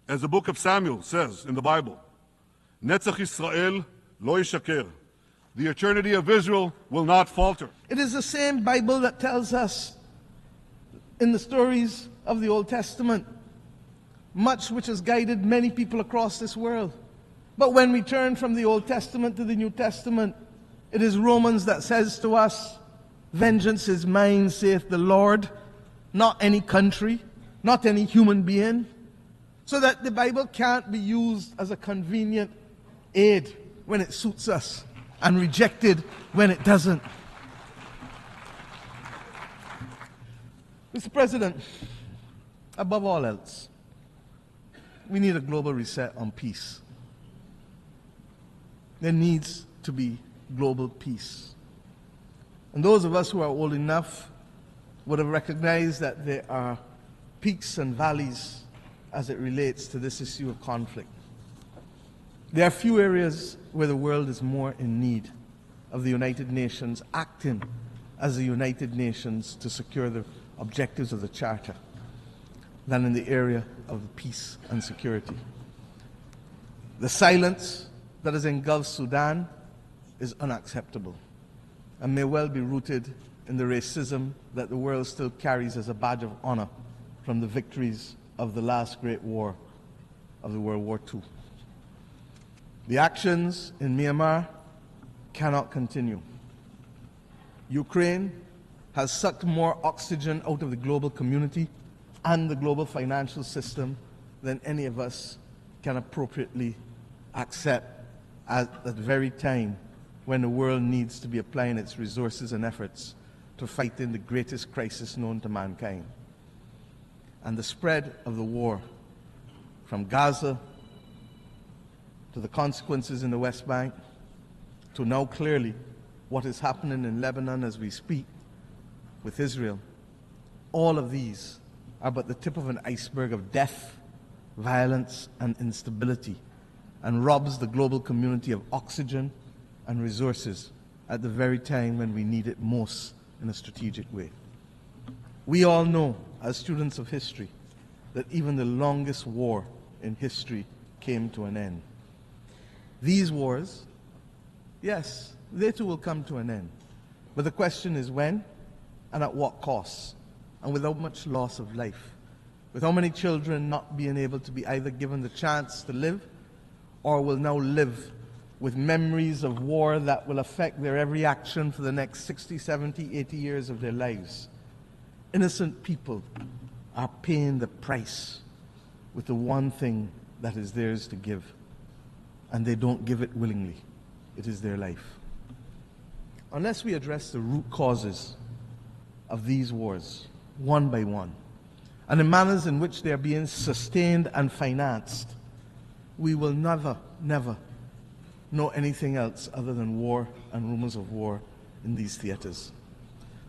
As the book of Samuel says in the Bible, Netzach Yisrael lo yishaker. The eternity of Israel will not falter. It is the same Bible that tells us in the stories of the Old Testament, much which has guided many people across this world. But when we turn from the Old Testament to the New Testament, it is Romans that says to us, vengeance is mine, saith the Lord, not any country, not any human being. So that the Bible can't be used as a convenient aid when it suits us and rejected when it doesn't. Mr. President, above all else, we need a global reset on peace. There needs to be global peace. And those of us who are old enough would have recognized that there are peaks and valleys as it relates to this issue of conflict. There are few areas where the world is more in need of the United Nations acting as the United Nations to secure the objectives of the Charter than in the area of peace and security. The silence that has engulfed Sudan is unacceptable and may well be rooted in the racism that the world still carries as a badge of honor from the victories of the last great war of the World War II. The actions in Myanmar cannot continue. Ukraine has sucked more oxygen out of the global community and the global financial system than any of us can appropriately accept at the very time when the world needs to be applying its resources and efforts to fight in the greatest crisis known to mankind. And the spread of the war from Gaza to the consequences in the West Bank to now clearly what is happening in Lebanon as we speak with Israel, all of these are but the tip of an iceberg of death, violence, and instability, and robs the global community of oxygen and resources at the very time when we need it most in a strategic way. We all know, as students of history, that even the longest war in history came to an end. These wars, yes, they too will come to an end. But the question is when and at what cost, and without much loss of life, with how many children not being able to be either given the chance to live or will now live with memories of war that will affect their every action for the next 60, 70, 80 years of their lives. Innocent people are paying the price with the one thing that is theirs to give, and they don't give it willingly. It is their life. Unless we address the root causes of these wars, one by one, and the manners in which they are being sustained and financed, we will never, never know anything else other than war and rumors of war in these theaters.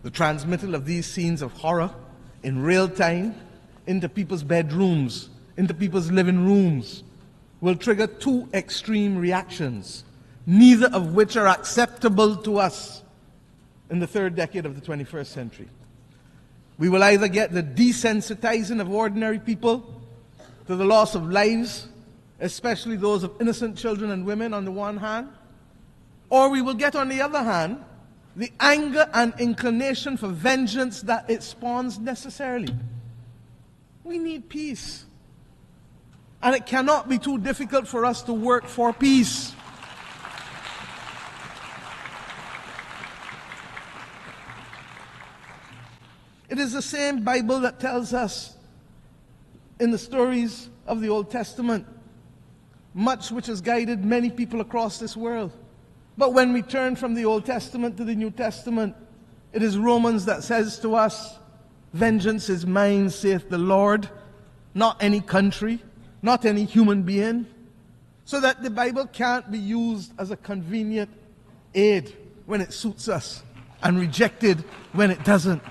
The transmittal of these scenes of horror in real time into people's bedrooms, into people's living rooms, will trigger two extreme reactions, neither of which are acceptable to us in the third decade of the 21st century. We will either get the desensitizing of ordinary people to the loss of lives, especially those of innocent children and women on the one hand, or we will get, on the other hand, the anger and inclination for vengeance that it spawns necessarily. We need peace. And it cannot be too difficult for us to work for peace. It is the same Bible that tells us in the stories of the Old Testament, much which has guided many people across this world. But when we turn from the Old Testament to the New Testament, it is Romans that says to us, vengeance is mine, saith the Lord, not any country, not any human being. So that the Bible can't be used as a convenient aid when it suits us and rejected when it doesn't.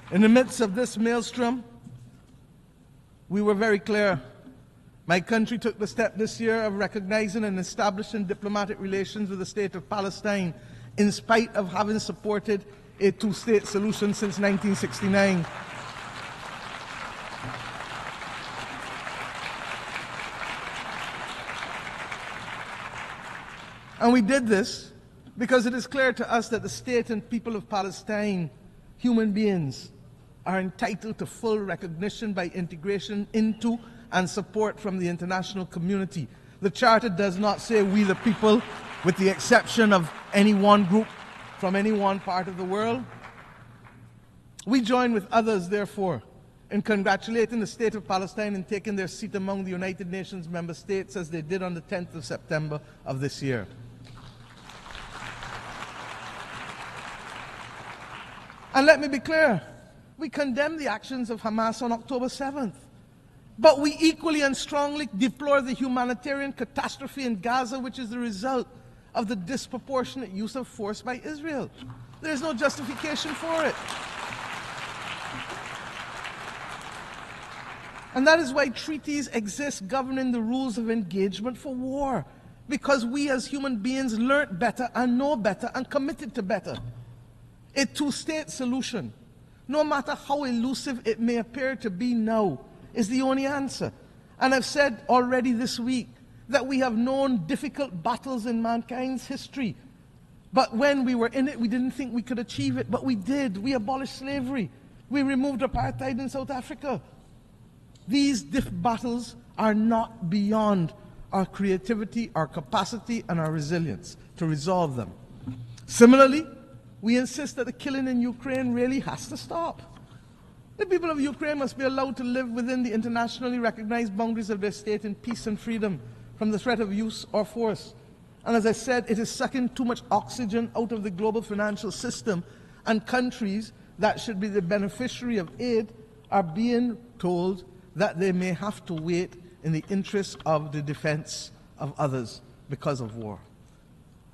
In the midst of this maelstrom, we were very clear. My country took the step this year of recognizing and establishing diplomatic relations with the state of Palestine, in spite of having supported a two-state solution since 1969. And we did this because it is clear to us that the state and people of Palestine, human beings, are entitled to full recognition by integration into and support from the international community. The Charter does not say we the people, with the exception of any one group from any one part of the world. We join with others, therefore, in congratulating the State of Palestine in taking their seat among the United Nations member states as they did on the 10th of September of this year. And let me be clear, we condemn the actions of Hamas on October 7th. But we equally and strongly deplore the humanitarian catastrophe in Gaza, which is the result of the disproportionate use of force by Israel. There is no justification for it. And that is why treaties exist governing the rules of engagement for war. Because we as human beings learnt better and know better and committed to better. A two-state solution, no matter how elusive it may appear to be now, is the only answer. And I've said already this week that we have known difficult battles in mankind's history. But when we were in it, we didn't think we could achieve it, but we did. We abolished slavery. We removed apartheid in South Africa. These battles are not beyond our creativity, our capacity, and our resilience to resolve them. Similarly, we insist that the killing in Ukraine really has to stop. The people of Ukraine must be allowed to live within the internationally recognized boundaries of their state in peace and freedom from the threat of use or force. And as I said, it is sucking too much oxygen out of the global financial system, and countries that should be the beneficiary of aid are being told that they may have to wait in the interest of the defense of others because of war.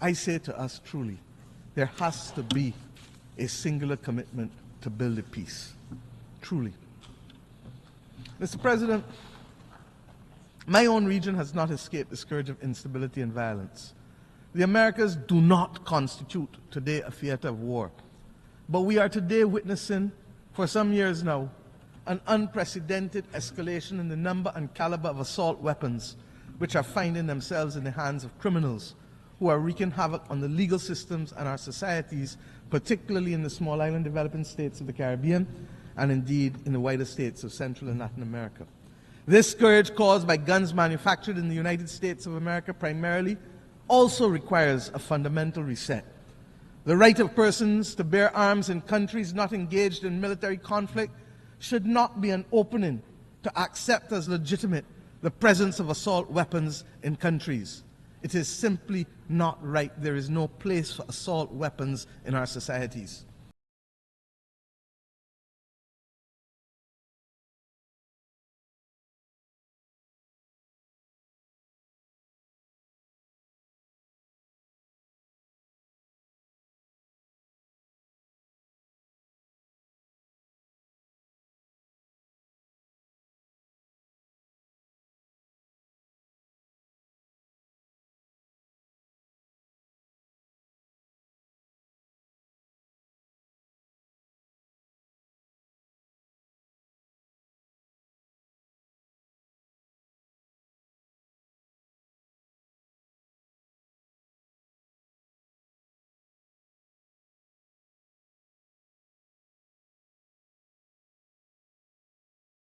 I say to us truly, there has to be a singular commitment to build a peace. Truly. Mr. President, my own region has not escaped the scourge of instability and violence. The Americas do not constitute today a theater of war, but we are today witnessing, for some years now, an unprecedented escalation in the number and caliber of assault weapons which are finding themselves in the hands of criminals who are wreaking havoc on the legal systems and our societies, particularly in the small island developing states of the Caribbean, and indeed in the wider states of Central and Latin America. This scourge caused by guns manufactured in the United States of America primarily also requires a fundamental reset. The right of persons to bear arms in countries not engaged in military conflict should not be an opening to accept as legitimate the presence of assault weapons in countries. It is simply not right. There is no place for assault weapons in our societies.